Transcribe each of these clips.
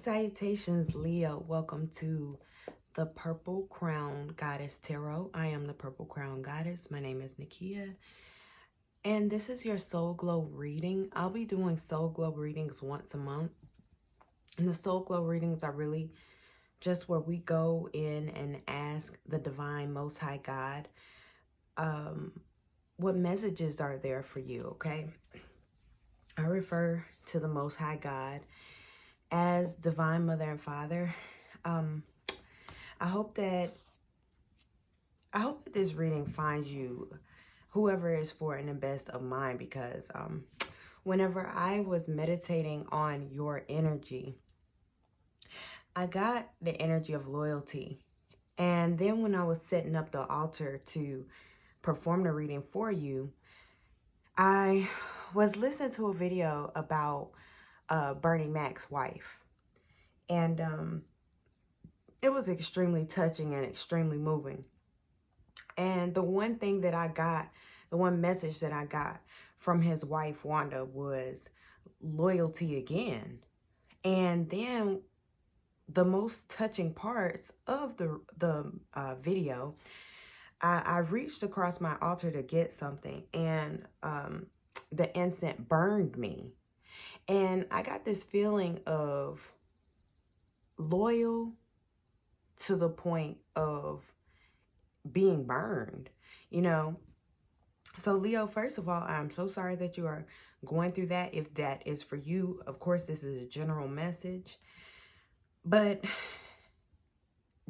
Salutations, Leo. Welcome to the Purple Crown Goddess Tarot. I am the Purple Crown Goddess. My name is Nakia. And this is your Soul Glow reading. I'll be doing Soul Glow readings once a month. And the Soul Glow readings are really just where we go in and ask the Divine Most High God what messages are there for you, okay? I refer to the Most High God as Divine Mother and Father. I hope that this reading finds you, whoever is for, in the best of mind, because whenever I was meditating on your energy, I got the energy of loyalty. And then when I was setting up the altar to perform the reading for you, I was listening to a video about Bernie Mac's wife. And it was extremely touching and extremely moving. And the one thing that I got, the one message that I got from his wife, Wanda, was loyalty again. And then the most touching parts of the video, I reached across my altar to get something, and the incense burned me. And I got this feeling of loyal to the point of being burned, you know. So Leo, first of all, I'm so sorry that you are going through that. If that is for you, of course, this is a general message. But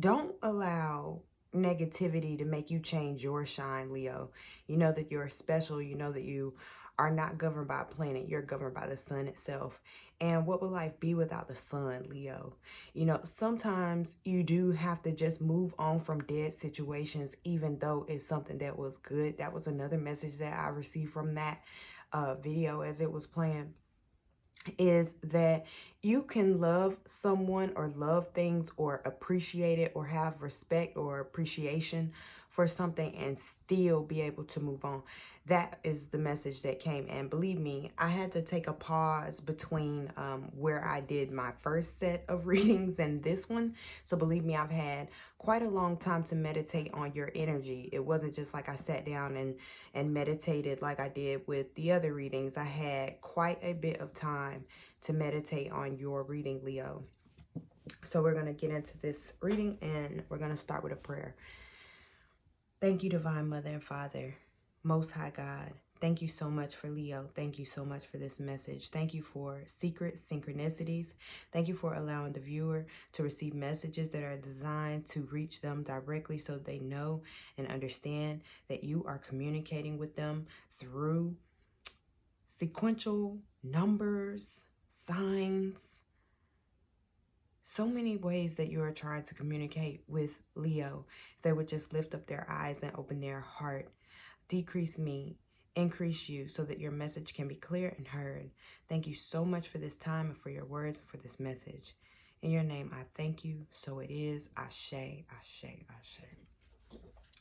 don't allow negativity to make you change your shine, Leo. You know that you're special. You know that you are not governed by a planet. You're governed by the sun itself. And what would life be without the sun, Leo? You know, sometimes you do have to just move on from dead situations, even though it's something that was good. That was another message that I received from that video as it was playing, is that you can love someone or love things or appreciate it or have respect or appreciation for something and still be able to move on. That is the message that came. And believe me, I had to take a pause between where I did my first set of readings and this one. So believe me, I've had quite a long time to meditate on your energy. It wasn't just like I sat down and meditated like I did with the other readings. I had quite a bit of time to meditate on your reading, Leo. So we're going to get into this reading, and we're going to start with a prayer. Thank you, Divine Mother and Father, Most High God. Thank you so much for Leo. Thank you so much for this message. Thank you for secret synchronicities. Thank you for allowing the viewer to receive messages that are designed to reach them directly so they know and understand that you are communicating with them through sequential numbers, signs, so many ways that you are trying to communicate with Leo. If they would just lift up their eyes and open their heart, decrease me, increase you, so that your message can be clear and heard. Thank you so much for this time and for your words and for this message. In your name, I thank you. So it is. Ashe, Ashe, Ashe.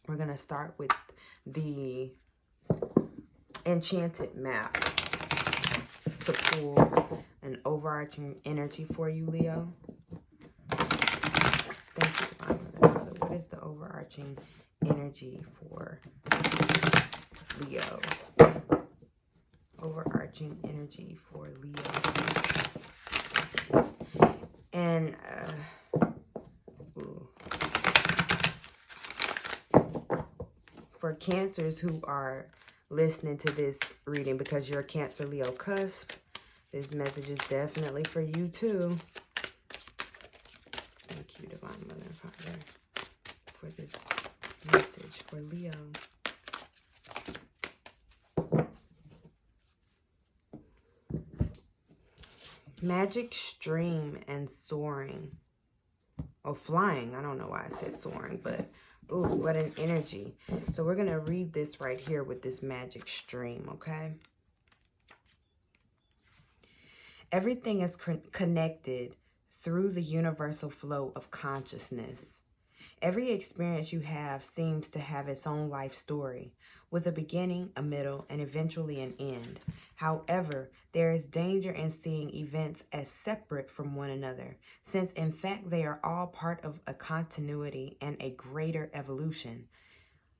We're going to start with the enchanted map to pull an overarching energy for you, Leo. Thank you, Divine Mother, Father. What is the overarching energy for Leo? Overarching energy for Leo. And for Cancers who are listening to this reading, because you're a Cancer Leo cusp, this message is definitely for you too. Thank you, Divine Mother and Father, for this message for Leo. Magic stream and soaring. Oh, flying. I don't know why I said soaring, but ooh, what an energy. So we're going to read this right here with this magic stream, okay? Everything is connected through the universal flow of consciousness. Every experience you have seems to have its own life story, with a beginning, a middle, and eventually an end. However, there is danger in seeing events as separate from one another, since in fact they are all part of a continuity and a greater evolution.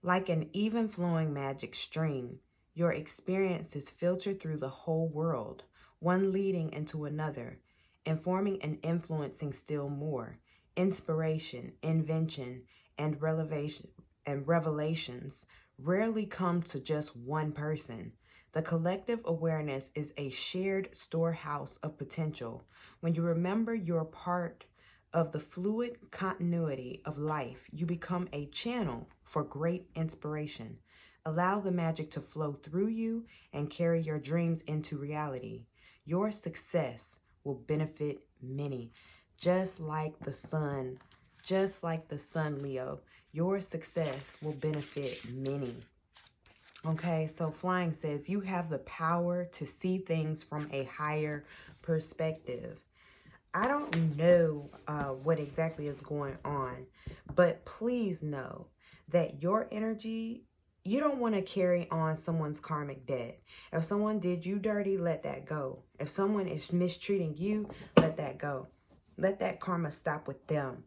Like an even flowing magic stream, your experiences filter through the whole world, one leading into another, informing and influencing still more. Inspiration, invention, and revelations rarely come to just one person. The collective awareness is a shared storehouse of potential. When you remember you're part of the fluid continuity of life, you become a channel for great inspiration. Allow the magic to flow through you and carry your dreams into reality. Your success will benefit many. Just like the sun, Leo, your success will benefit many. Okay, so Flying says you have the power to see things from a higher perspective. I don't know what exactly is going on, but please know that your energy, you don't want to carry on someone's karmic debt. If someone did you dirty, let that go. If someone is mistreating you, let that go. Let that karma stop with them.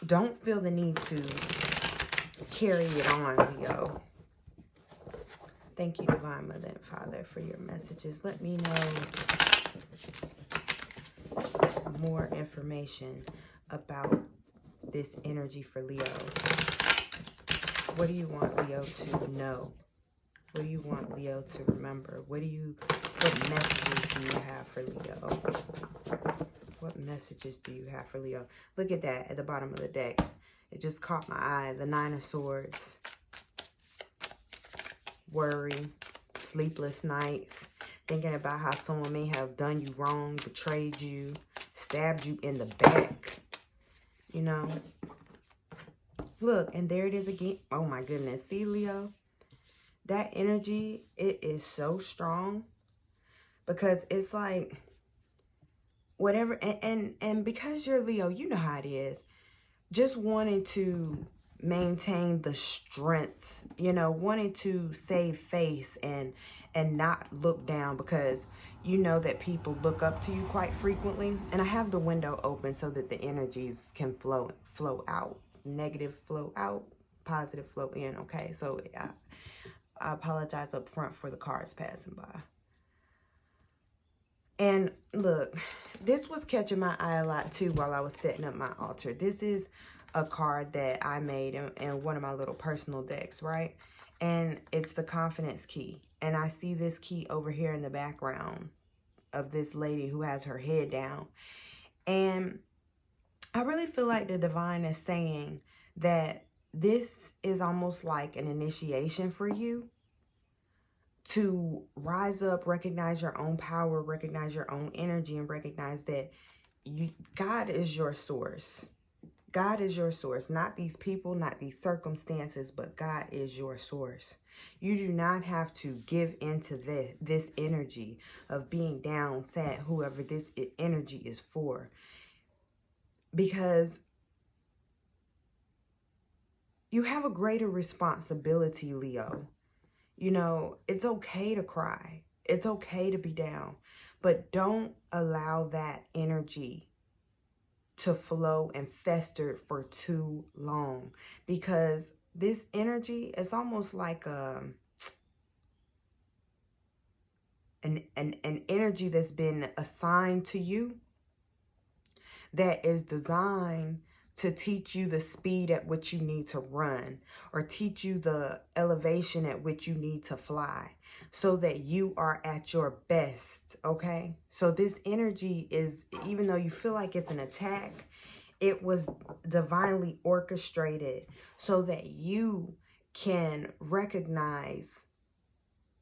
Don't feel the need to carry it on, Leo. Thank you, Divine Mother and Father, for your messages. Let me know more information about this energy for Leo. What do you want Leo to know? What do you want Leo to remember? What messages do you have for Leo? What messages do you have for Leo? Look at that at the bottom of the deck. It just caught my eye. The Nine of Swords. Worry. Sleepless nights. Thinking about how someone may have done you wrong, betrayed you, stabbed you in the back. You know. Look, and there it is again. Oh my goodness. See, Leo? That energy, it is so strong. Because it's like, whatever, and because you're Leo, you know how it is. Just wanting to maintain the strength, you know, wanting to save face and not look down, because you know that people look up to you quite frequently. And I have the window open so that the energies can flow out. Negative flow out, positive flow in. Okay, so I apologize up front for the cars passing by. And look, this was catching my eye a lot too while I was setting up my altar. This is a card that I made in one of my little personal decks, right? And it's the Confidence Key. And I see this key over here in the background of this lady who has her head down. And I really feel like the divine is saying that this is almost like an initiation for you to rise up, recognize your own power, recognize your own energy, and recognize that God is your source. God is your source, not these people, not these circumstances, but God is your source. You do not have to give into this energy of being down, sad, whoever this energy is for. Because you have a greater responsibility, Leo. You know, it's okay to cry. It's okay to be down. But don't allow that energy to flow and fester for too long. Because this energy is almost like an energy that's been assigned to you that is designed to teach you the speed at which you need to run, or teach you the elevation at which you need to fly, so that you are at your best, okay? So this energy is, even though you feel like it's an attack, it was divinely orchestrated so that you can recognize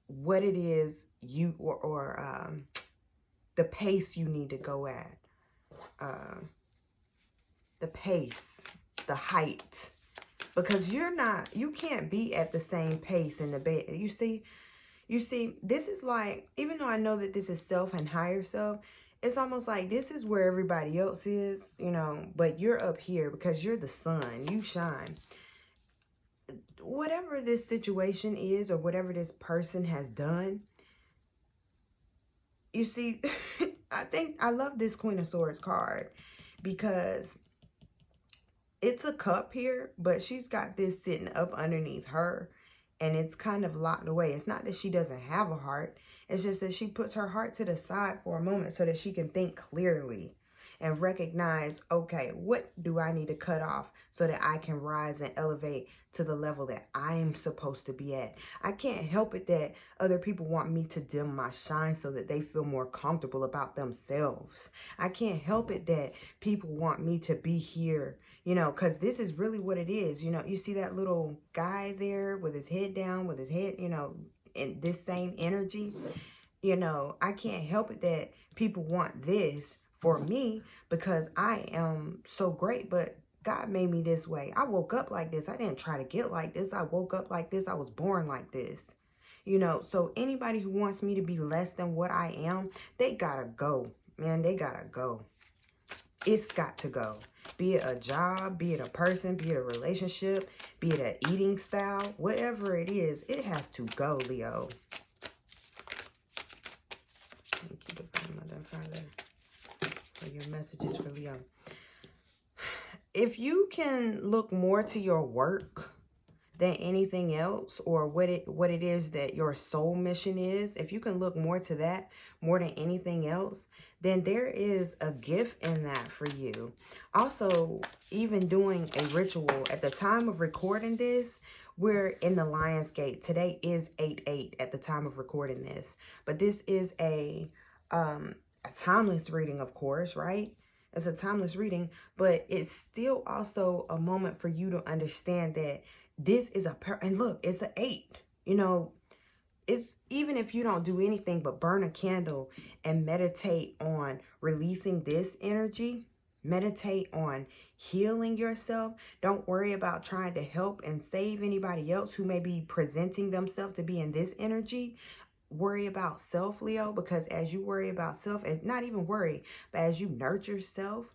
what it is you, or the pace you need to go at. The pace, the height, because you can't be at the same pace in the bed. You see, this is like, even though I know that this is self and higher self, it's almost like this is where everybody else is, you know, but you're up here because you're the sun, you shine. Whatever this situation is, or whatever this person has done, you see, I love this Queen of Swords card because it's a cup here, but she's got this sitting up underneath her and it's kind of locked away. It's not that she doesn't have a heart. It's just that she puts her heart to the side for a moment so that she can think clearly and recognize, okay, what do I need to cut off so that I can rise and elevate to the level that I am supposed to be at. I can't help it that other people want me to dim my shine so that they feel more comfortable about themselves. I can't help it that people want me to be here, you know, because this is really what it is. You know, you see that little guy there with his head down, with his head, you know, in this same energy. You know, I can't help it that people want this for me because I am so great, but God made me this way. I woke up like this. I didn't try to get like this. I woke up like this. I was born like this. You know, so anybody who wants me to be less than what I am, they gotta go. Man, they gotta go. It's got to go. Be it a job, be it a person, be it a relationship, be it an eating style, whatever it is, it has to go, Leo. Thank you, Divine Mother and Father, for your messages for Leo. If you can look more to your work than anything else, or what it is that your soul mission is, if you can look more to that more than anything else, then there is a gift in that for you. Also, even doing a ritual at the time of recording this, we're in the Lion's Gate. Today is 8/8 at the time of recording this, but this is a timeless reading, of course, right? It's a timeless reading, but it's still also a moment for you to understand that this is and look, it's an 8. You know, it's even if you don't do anything but burn a candle and meditate on releasing this energy, meditate on healing yourself. Don't worry about trying to help and save anybody else who may be presenting themselves to be in this energy. Worry about self, Leo, because as you worry about self, and not even worry, but as you nurture self,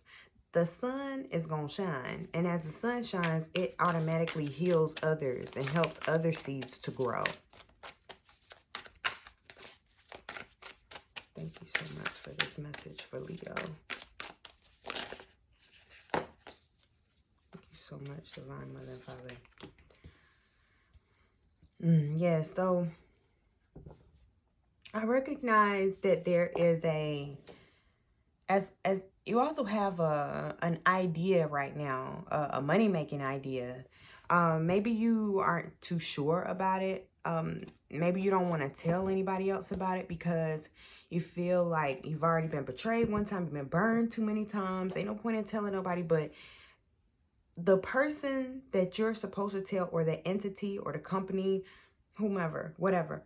the sun is going to shine. And as the sun shines, it automatically heals others and helps other seeds to grow. Thank you so much for this message for Leo. Thank you so much, Divine Mother and Father. Yeah, so I recognize that there is as you also have an idea right now, a money-making idea. Maybe you aren't too sure about it. Maybe you don't want to tell anybody else about it because you feel like you've already been betrayed one time, you've been burned too many times. Ain't no point in telling nobody, but the person that you're supposed to tell, or the entity or the company, whomever, whatever,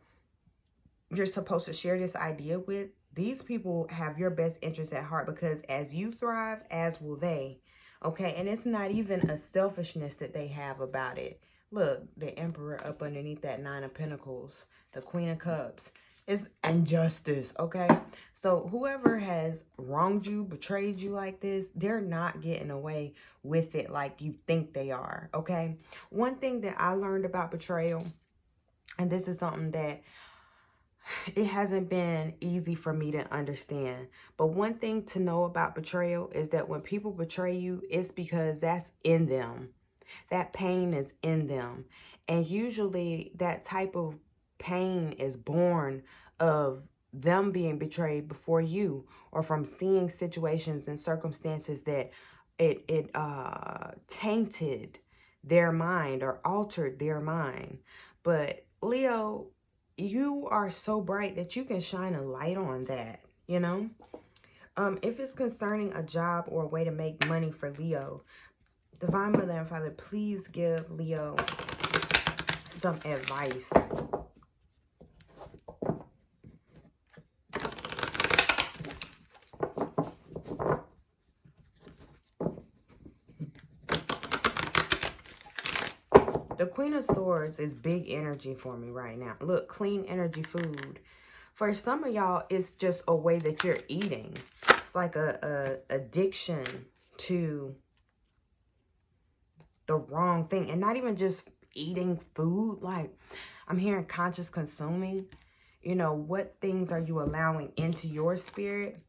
you're supposed to share this idea with, these people have your best interest at heart, because as you thrive, as will they. Okay, and it's not even a selfishness that they have about it. Look, the Emperor up underneath that 9 of Pentacles, the Queen of Cups. It's injustice, okay? So whoever has wronged you, betrayed you like this, they're not getting away with it like you think they are, okay? One thing that I learned about betrayal, and this is something that it hasn't been easy for me to understand, but one thing to know about betrayal is that when people betray you, it's because that's in them. That pain is in them. And usually that type of pain is born of them being betrayed before you, or from seeing situations and circumstances that it tainted their mind or altered their mind. But Leo, you are so bright that you can shine a light on that, you know? If it's concerning a job or a way to make money for Leo, Divine Mother and Father, please give Leo some advice. The Queen of Swords is big energy for me right now. Look, clean energy food. For some of y'all, it's just a way that you're eating. It's like a addiction to the wrong thing. And not even just eating food. Like, I'm hearing conscious consuming. You know, what things are you allowing into your spirit?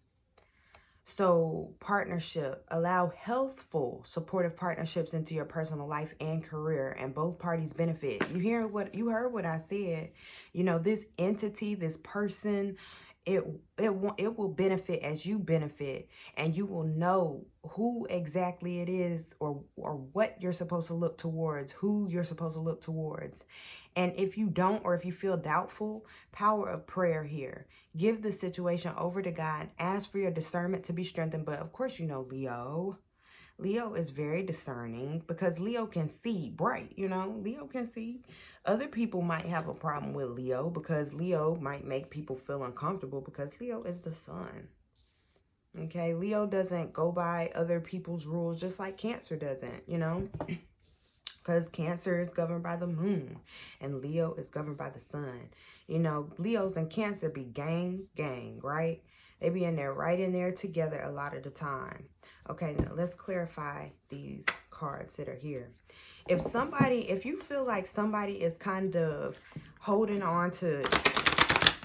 So partnership, allow healthful, supportive partnerships into your personal life and career, and both parties benefit. You heard what I said. You know, this entity, this person, it will benefit as you benefit, and you will know who exactly it is, or what you're supposed to look towards, who you're supposed to look towards. And if you don't, or if you feel doubtful, power of prayer here. Give the situation over to God. Ask for your discernment to be strengthened. But of course, you know, Leo is very discerning, because Leo can see bright, you know. Leo can see. Other people might have a problem with Leo, because Leo might make people feel uncomfortable, because Leo is the sun. Okay, Leo doesn't go by other people's rules, just like Cancer doesn't, you know. Because Cancer is governed by the moon, and Leo is governed by the sun. You know, Leos and Cancer be gang, right? They be in there, right in there together a lot of the time. Okay, now let's clarify these cards that are here. If you feel like somebody is kind of holding on to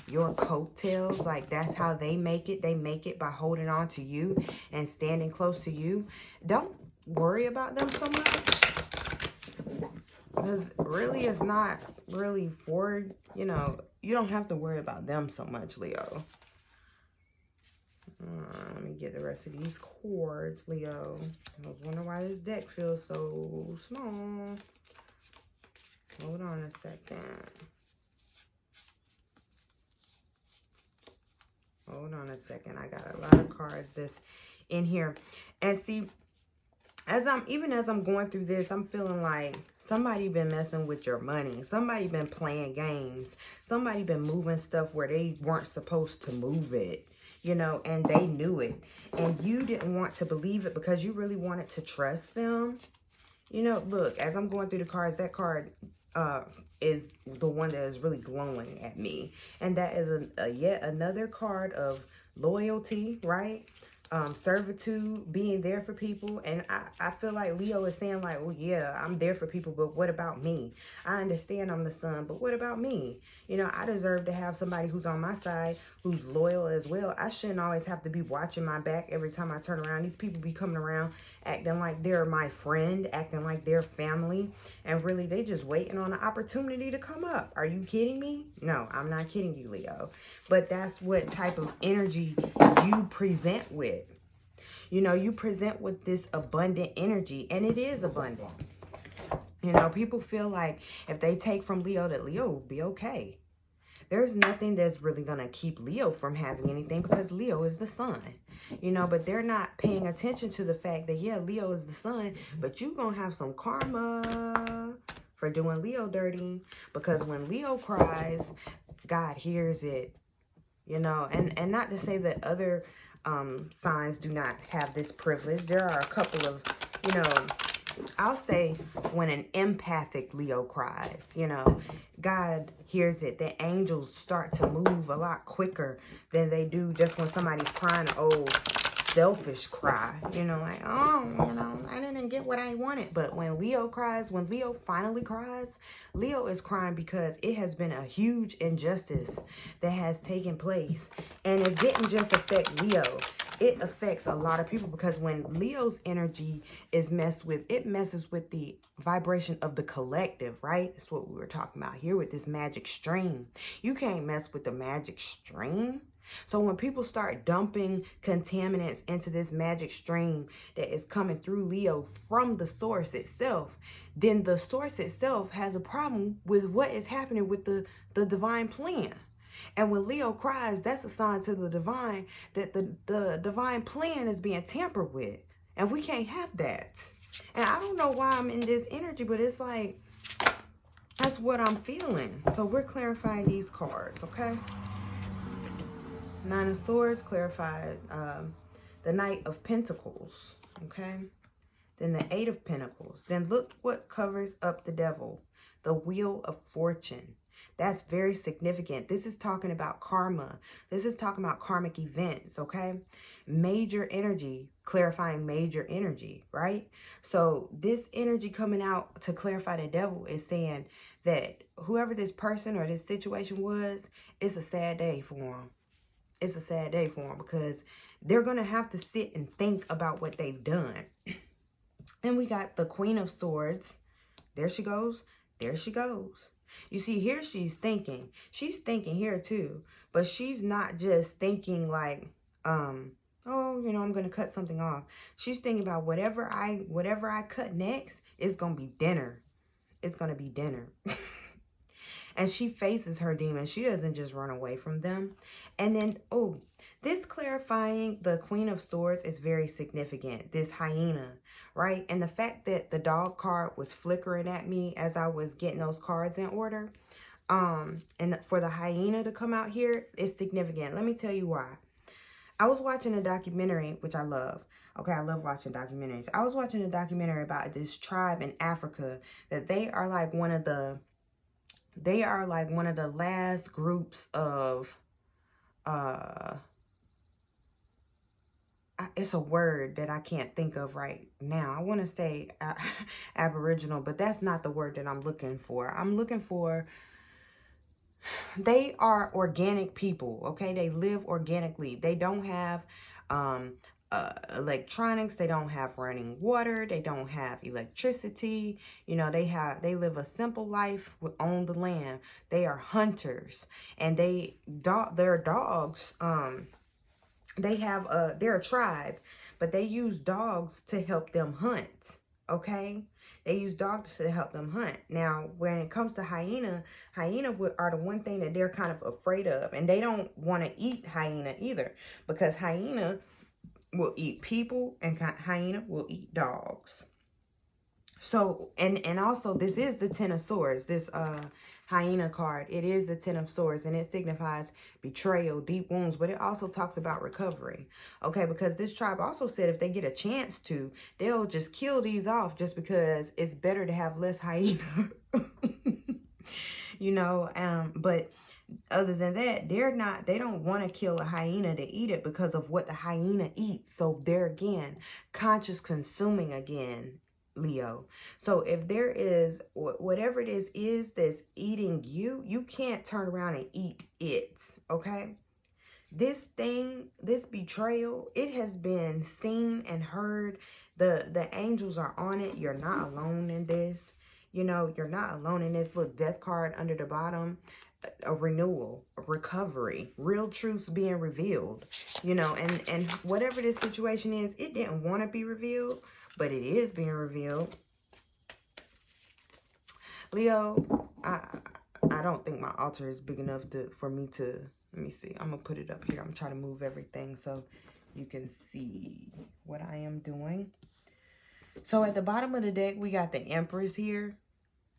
your coattails, like that's how they make it by holding on to you and standing close to you, don't worry about them so much. Because really, it's not really for, you know, you don't have to worry about them so much, Leo. Let me get the rest of these cards, Leo. I was wondering why this deck feels so small. Hold on a second. Hold on a second. I got a lot of cards that's in here. And see, as I'm going through this, I'm feeling like somebody been messing with your money. Somebody been playing games. Somebody been moving stuff where they weren't supposed to move it, you know, and they knew it. And you didn't want to believe it because you really wanted to trust them. You know, look, as I'm going through the cards, that card is the one that is really glowing at me. And that is yet another card of loyalty, right? Servitude, being there for people. And I feel like Leo is saying like, well, yeah, I'm there for people, but what about me? I understand I'm the sun, but what about me? You know, I deserve to have somebody who's on my side, who's loyal as well. I shouldn't always have to be watching my back every time I turn around. These people be coming around acting like they're my friend, acting like they're family, and really they just waiting on an opportunity to come up. Are you kidding me? No, I'm not kidding you, Leo. But that's what type of energy you present with. You know, you present with this abundant energy, and it is abundant. You know, people feel like if they take from Leo, that Leo will be okay. There's nothing that's really going to keep Leo from having anything, because Leo is the sun. You know, but they're not paying attention to the fact that, yeah, Leo is the sun, but you're going to have some karma for doing Leo dirty, because when Leo cries, God hears it. You know, and not to say that other signs do not have this privilege. There are a couple of, you know, I'll say when an empathic Leo cries, you know, God hears it. The angels start to move a lot quicker than they do just when somebody's crying an old selfish cry, you know, like, oh, you know, I didn't get what I wanted. But when Leo cries, when Leo finally cries, Leo is crying because it has been a huge injustice that has taken place. And it didn't just affect Leo. It affects a lot of people, because when Leo's energy is messed with, it messes with the vibration of the collective, right? That's what we were talking about here with this magic stream. You can't mess with the magic stream. So when people start dumping contaminants into this magic stream that is coming through Leo from the source itself, then the source itself has a problem with what is happening with the divine plan. And when Leo cries, that's a sign to the divine that the divine plan is being tampered with. And we can't have that. And I don't know why I'm in this energy, but it's like, that's what I'm feeling. So we're clarifying these cards, okay? Nine of Swords clarified the Knight of Pentacles, okay? Then the Eight of Pentacles. Then look what covers up the Devil, the Wheel of Fortune. That's very significant. This is talking about karma. This is talking about karmic events, okay? Major energy, clarifying major energy, right? So this energy coming out to clarify the Devil is saying that whoever this person or this situation was, it's a sad day for them. It's a sad day for them because they're going to have to sit and think about what they've done. And we got the Queen of Swords. There she goes. There she goes. You see, here she's thinking. She's thinking here too. But she's not just thinking like, oh, you know, I'm going to cut something off. She's thinking about whatever I cut next is going to be dinner. It's going to be dinner. And she faces her demons. She doesn't just run away from them. And then, oh, this clarifying the Queen of Swords is very significant. This hyena, right? And the fact that the dog card was flickering at me as I was getting those cards in order. And for the hyena to come out here is significant. Let me tell you why. I was watching a documentary, which I love. Okay, I love watching documentaries. I was watching a documentary about this tribe in Africa that they are like one of the last groups of it's a word that I can't think of right now. I want to say Aboriginal, but that's not the word that I'm looking for. I'm looking for, they are organic people, okay? They live organically. They don't have electronics. They don't have running water. They don't have electricity. You know, they live a simple life on the land. They are hunters, and their dogs, they're a tribe, but they use dogs to help them hunt, okay? They use dogs to help them hunt. Now, when it comes to hyena are the one thing that they're kind of afraid of, and they don't want to eat hyena either, because hyena will eat people and hyena will eat dogs. So, and also this is the Ten of Swords, this hyena card. It is the Ten of Swords, and it signifies betrayal, deep wounds, but it also talks about recovery. Okay, because this tribe also said if they get a chance to, they'll just kill these off just because it's better to have less hyena. You know, but other than that, they don't want to kill a hyena to eat it because of what the hyena eats. So they're again conscious consuming again, Leo. So if there is whatever it is that's eating you, you can't turn around and eat it. Okay, this betrayal, it has been seen and heard. The angels are on it. You're not alone in this. You know, you're not alone in this. Look, death card under the bottom. A renewal, a recovery, real truths being revealed, you know, and whatever this situation is, it didn't want to be revealed, but it is being revealed. Leo, I don't think my altar is big enough for me to, let me see, I'm gonna put it up here. I'm trying to move everything so you can see what I am doing. So at the bottom of the deck, we got the Empress here.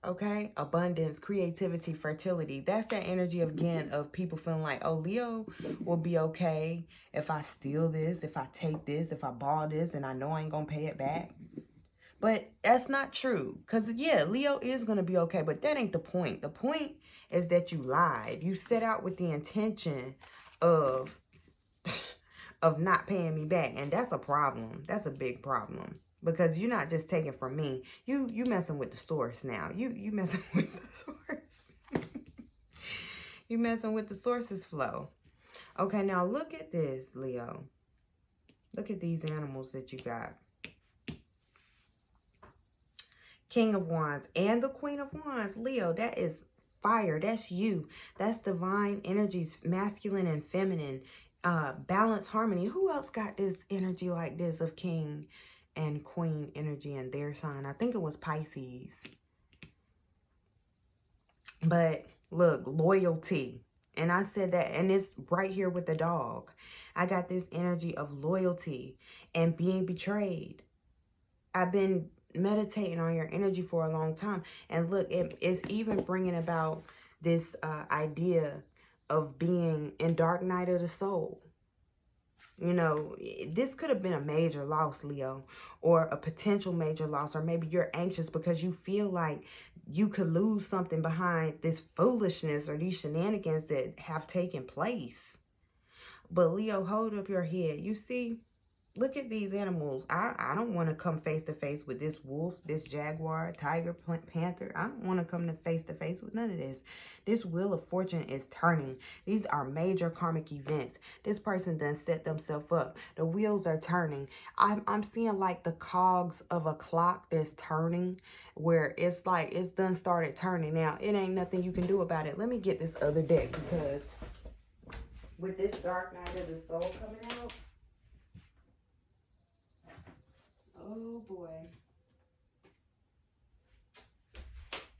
Okay, abundance, creativity, fertility. That's that energy again of people feeling like, oh, Leo will be okay if I steal this, if I take this, if I borrow this, and I know I ain't gonna pay it back. But that's not true, because yeah, Leo is gonna be okay, but that ain't the point. The point is that you lied. You set out with the intention of not paying me back, and that's a problem. That's a big problem. Because you're not just taking from me. You messing with the source now. You messing with the source. You messing with the source's flow. Okay, now look at this, Leo. Look at these animals that you got. King of Wands and the Queen of Wands. Leo, that is fire. That's you. That's divine energies, masculine and feminine. Balance, harmony. Who else got this energy like this of King and Queen energy in their sign? I think it was Pisces. But look, loyalty. And I said that, and it's right here with the dog. I got this energy of loyalty and being betrayed. I've been meditating on your energy for a long time. And look, it's even bringing about this idea of being in dark night of the soul. You know, this could have been a major loss, Leo, or a potential major loss, or maybe you're anxious because you feel like you could lose something behind this foolishness or these shenanigans that have taken place. But Leo, hold up your head. You see, Look at these animals. I don't want to come face to face with this wolf, this jaguar, tiger, panther. I don't want to come face to face with none of this. This wheel of fortune is turning. These are major karmic events. This person done set themselves up. The wheels are turning. I'm seeing like the cogs of a clock that's turning, where it's like it's done started turning. Now, it ain't nothing you can do about it. Let me get this other deck, because with this dark night of the soul coming out, oh boy.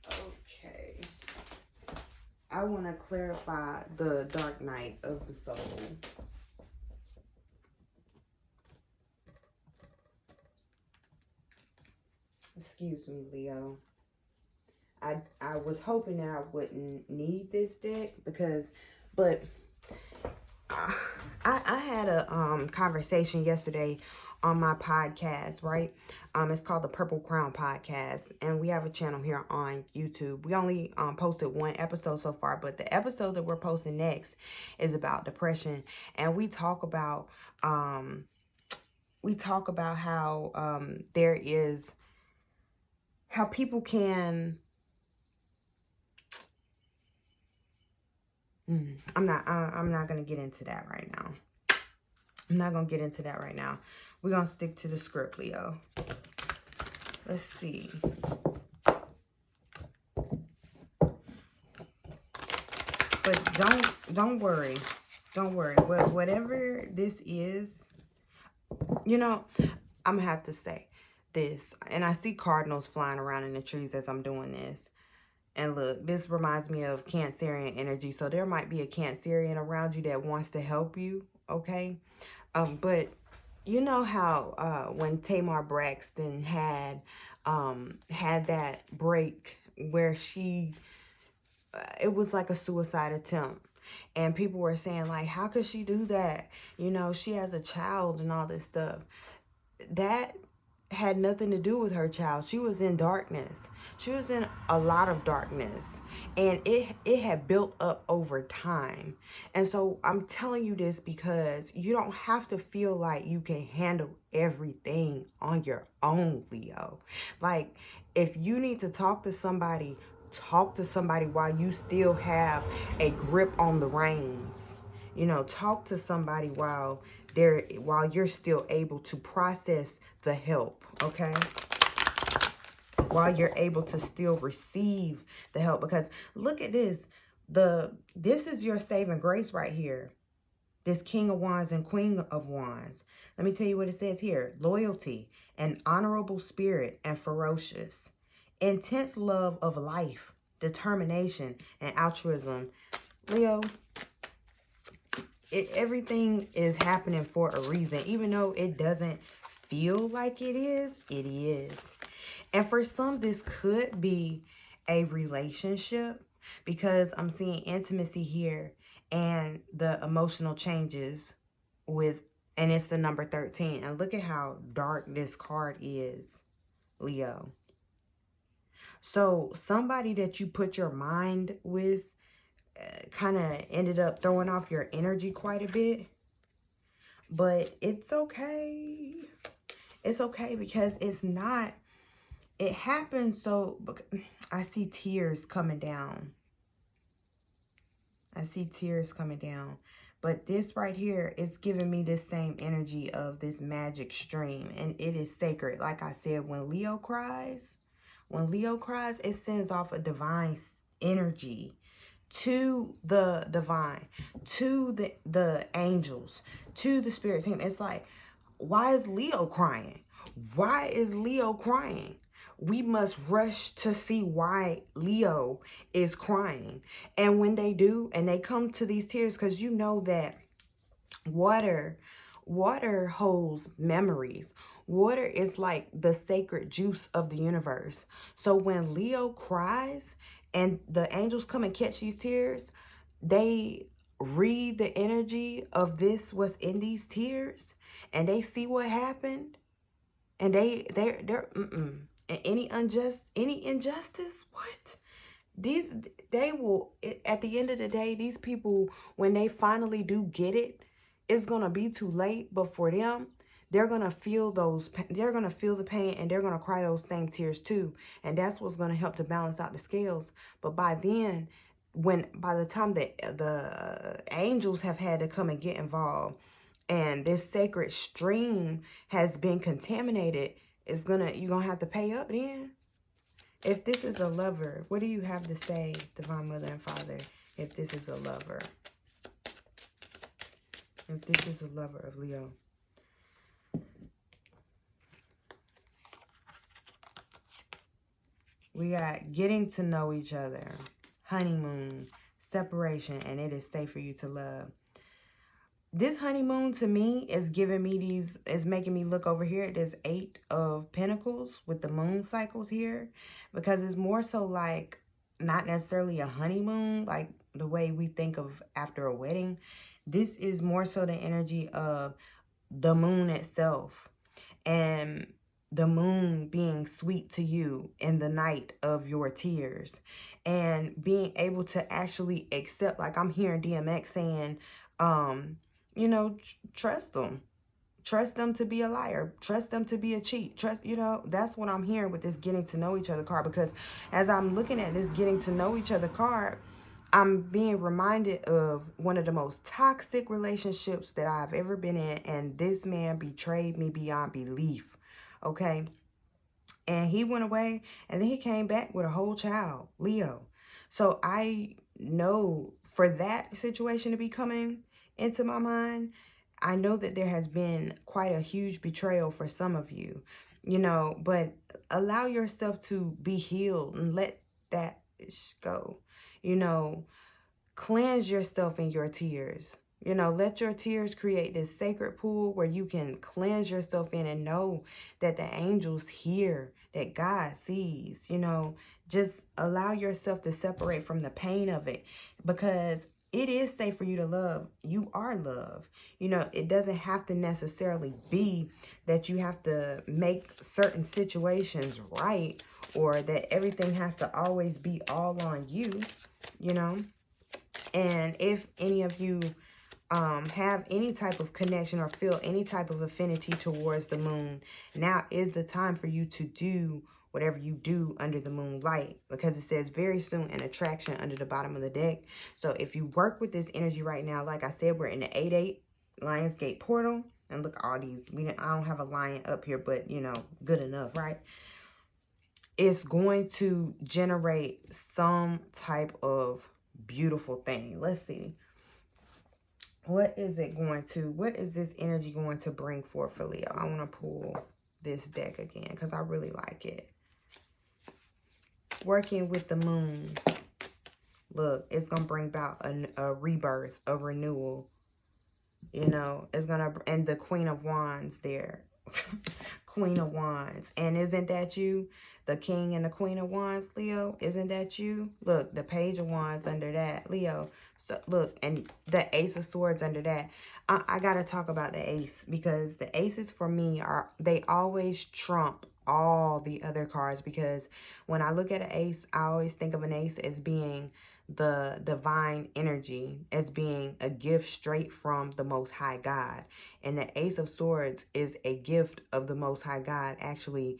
Okay. I want to clarify the dark night of the soul. Excuse me, Leo. I was hoping that I wouldn't need this deck but I had a conversation yesterday on my podcast, right? It's called the Purple Crown Podcast, and we have a channel here on YouTube. We only posted one episode so far, but the episode that we're posting next is about depression, and we talk about how there is how people can I'm not gonna get into that right now. I'm not gonna get into that right now. We're gonna stick to the script, Leo. Let's see. But don't worry. Don't worry. Whatever this is, you know, I'm gonna have to say this. And I see cardinals flying around in the trees as I'm doing this. And look, this reminds me of Cancerian energy. So there might be a Cancerian around you that wants to help you, okay? But you know how when Tamar Braxton had that break where she, it was like a suicide attempt. And people were saying, like, how could she do that? You know, she has a child and all this stuff. That had nothing to do with her child. She was in darkness. She was in a lot of darkness, and it had built up over time. And so I'm telling you this because you don't have to feel like you can handle everything on your own, Leo. Like, if you need to talk to somebody while you still have a grip on the reins. You know, talk to somebody while you're still able to process the help, okay? While you're able to still receive the help. Because look at this. This is your saving grace right here. This King of Wands and Queen of Wands. Let me tell you what it says here. Loyalty, an honorable spirit, and ferocious. Intense love of life, determination, and altruism. Leo, everything is happening for a reason. Even though it doesn't feel like it is, it is. And for some, this could be a relationship, because I'm seeing intimacy here and the emotional changes and it's the number 13. And look at how dark this card is, Leo. So somebody that you put your mind with kind of ended up throwing off your energy quite a bit. But it's okay. It's okay, because it's not. It happened so. I see tears coming down. I see tears coming down. But this right here is giving me this same energy of this magic stream. And it is sacred. Like I said, when Leo cries, it sends off a divine energy to the divine, to the angels, to the spirit team. It's like, why is Leo crying? Why is Leo crying? We must rush to see why Leo is crying. And when they do, and they come to these tears, because you know that water holds memories. Water is like the sacred juice of the universe. So when Leo cries and the angels come and catch these tears, they read the energy of what's in these tears, and they see what happened, and they're any injustice, what? They will, at the end of the day, these people, when they finally do get it, it's gonna be too late. But for them, they're going to feel the pain, and they're going to cry those same tears too. And that's what's going to help to balance out the scales. But by then, by the time that the angels have had to come and get involved, and this sacred stream has been contaminated, you're going to have to pay up then. If this is a lover, what do you have to say, Divine Mother and Father, if this is a lover? If this is a lover of Leo. We got getting to know each other, honeymoon, separation, and it is safe for you to love. This honeymoon to me is giving me is making me look over here at this 8 of Pentacles with the moon cycles here, because it's more so like not necessarily a honeymoon like the way we think of after a wedding. This is more so the energy of the moon itself, and the moon being sweet to you in the night of your tears, and being able to actually accept, like I'm hearing DMX saying, you know, trust them. Trust them to be a liar. Trust them to be a cheat. Trust, you know, that's what I'm hearing with this getting to know each other card. Because as I'm looking at this getting to know each other card, I'm being reminded of one of the most toxic relationships that I've ever been in. And this man betrayed me beyond belief. Okay. And he went away, and then he came back with a whole child, Leo. So I know for that situation to be coming into my mind, I know that there has been quite a huge betrayal for some of you, you know, but allow yourself to be healed and let that go, you know, cleanse yourself in your tears, you know, let your tears create this sacred pool where you can cleanse yourself in and know that the angels hear, that God sees, you know, just allow yourself to separate from the pain of it, because it is safe for you to love. You are love. You know, it doesn't have to necessarily be that you have to make certain situations right, or that everything has to always be all on you, you know. And if any of you have any type of connection or feel any type of affinity towards the moon, now is the time for you to do whatever you do under the moonlight, because it says very soon an attraction under the bottom of the deck. So if you work with this energy right now, like I said, we're in the 8-8 Lionsgate portal, and look, all these, I don't have a lion up here, but you know, good enough, right? It's going to generate some type of beautiful thing. Let's see. What is this energy going to bring forth for Leo? I want to pull this deck again because I really like it. Working with the moon. Look, it's going to bring about a rebirth, a renewal. You know, it's going to, and the Queen of Wands there. Queen of Wands. And isn't that you? The King and the Queen of Wands, Leo. Isn't that you? Look, the Page of Wands under that, Leo. So look, and the Ace of Swords under that. I got to talk about the Ace, because the Aces for me they always trump all the other cards, because when I look at an Ace, I always think of an Ace as being the divine energy, as being a gift straight from the Most High God. And the Ace of Swords is a gift of the Most High God, actually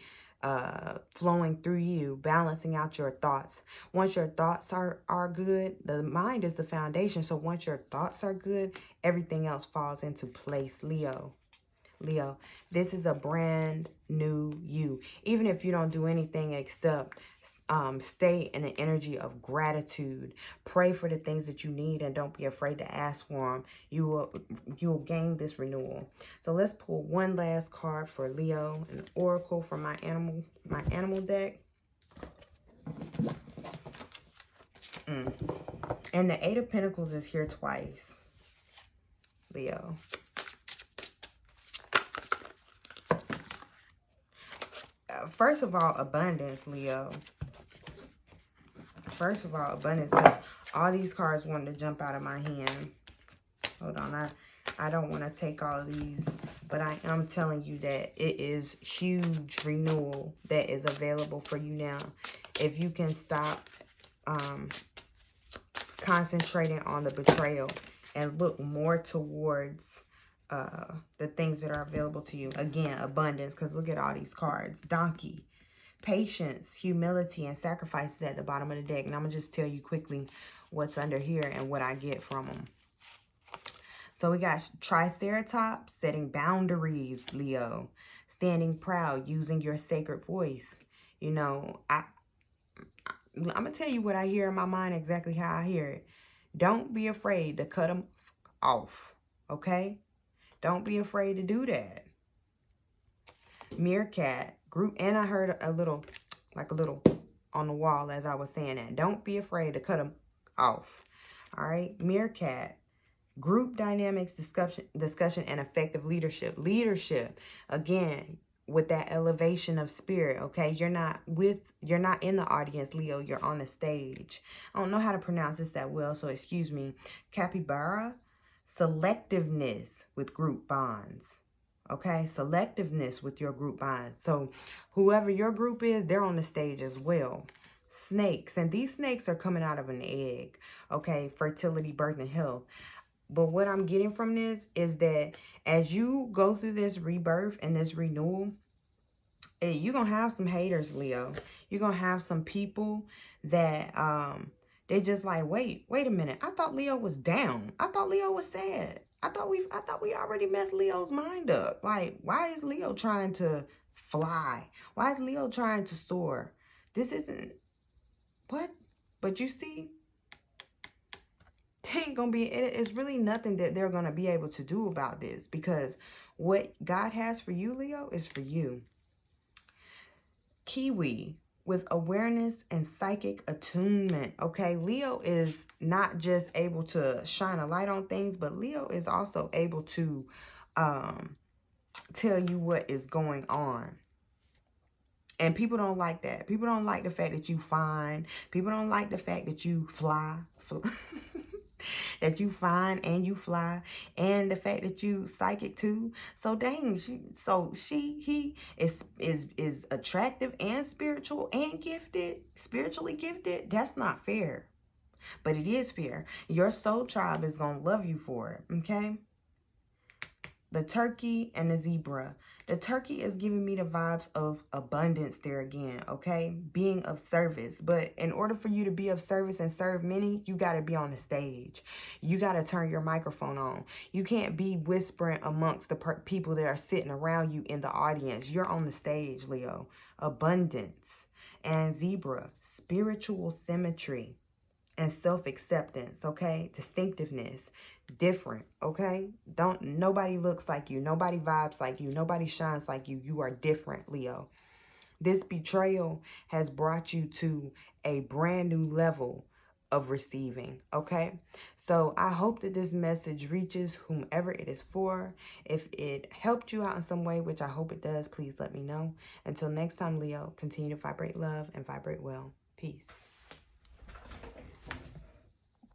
flowing through you, balancing out your thoughts. Once your thoughts are good, the mind is the foundation. So once your thoughts are good, everything else falls into place, Leo. Leo, this is a brand new you. Even if you don't do anything except stay in an energy of gratitude. Pray for the things that you need and don't be afraid to ask for them. You'll gain this renewal. So let's pull one last card for Leo, an oracle from my animal deck. And the Eight of Pentacles is here twice, Leo. First of all, abundance, Leo. First of all, abundance, because all these cards wanted to jump out of my hand. Hold on, I don't want to take all of these, but I am telling you that it is huge renewal that is available for you now. If you can stop concentrating on the betrayal and look more towards the things that are available to you. Again, abundance, because look at all these cards. Donkey, patience, humility, and sacrifices at the bottom of the deck. And I'm going to just tell you quickly what's under here and what I get from them. So we got Triceratops, setting boundaries, Leo. Standing proud, using your sacred voice. You know, I'm going to tell you what I hear in my mind, exactly how I hear it. Don't be afraid to cut them off, okay? Don't be afraid to do that. Meerkat, group, and I heard a little, like a little on the wall as I was saying that. Don't be afraid to cut them off, all right? Meerkat, group dynamics, discussion, and effective leadership. Leadership, again, with that elevation of spirit, okay? You're not in the audience, Leo. You're on the stage. I don't know how to pronounce this that well, so excuse me. Capybara, selectiveness with group bonds, okay? Selectiveness with your group bonds. So whoever your group is, they're on the stage as well. Snakes, and these snakes are coming out of an egg, okay? Fertility, birth, and health. But what I'm getting from this is that as you go through this rebirth and this renewal, you're going to have some haters, Leo. You're going to have some people that they just like, wait a minute. I thought Leo was down. I thought Leo was sad. I thought we already messed Leo's mind up. Like, why is Leo trying to fly? Why is Leo trying to soar? This isn't what? But you see, ain't gonna be, it's really nothing that they're gonna be able to do about this, because what God has for you, Leo, is for you. Kiwi, with awareness and psychic attunement, okay? Leo is not just able to shine a light on things, but Leo is also able to tell you what is going on. And people don't like that. People don't like the fact that you fine. People don't like the fact that you fly. That you fine and you fly, and the fact that you psychic too. So dang, he is attractive and spiritual and gifted, spiritually gifted. That's not fair, but it is fair. Your soul tribe is gonna love you for it. Okay. The turkey and the zebra. The turkey is giving me the vibes of abundance there again, okay? Being of service. But in order for you to be of service and serve many, you got to be on the stage. You got to turn your microphone on. You can't be whispering amongst the people that are sitting around you in the audience. You're on the stage, Leo. Abundance. And zebra, spiritual symmetry and self-acceptance, okay? Distinctiveness. Different, okay? Nobody looks like you. Nobody vibes like you. Nobody shines like you. You are different, Leo. This betrayal has brought you to a brand new level of receiving, okay? So I hope that this message reaches whomever it is for. If it helped you out in some way, which I hope it does, please let me know. Until next time, Leo, continue to vibrate love and vibrate well. Peace.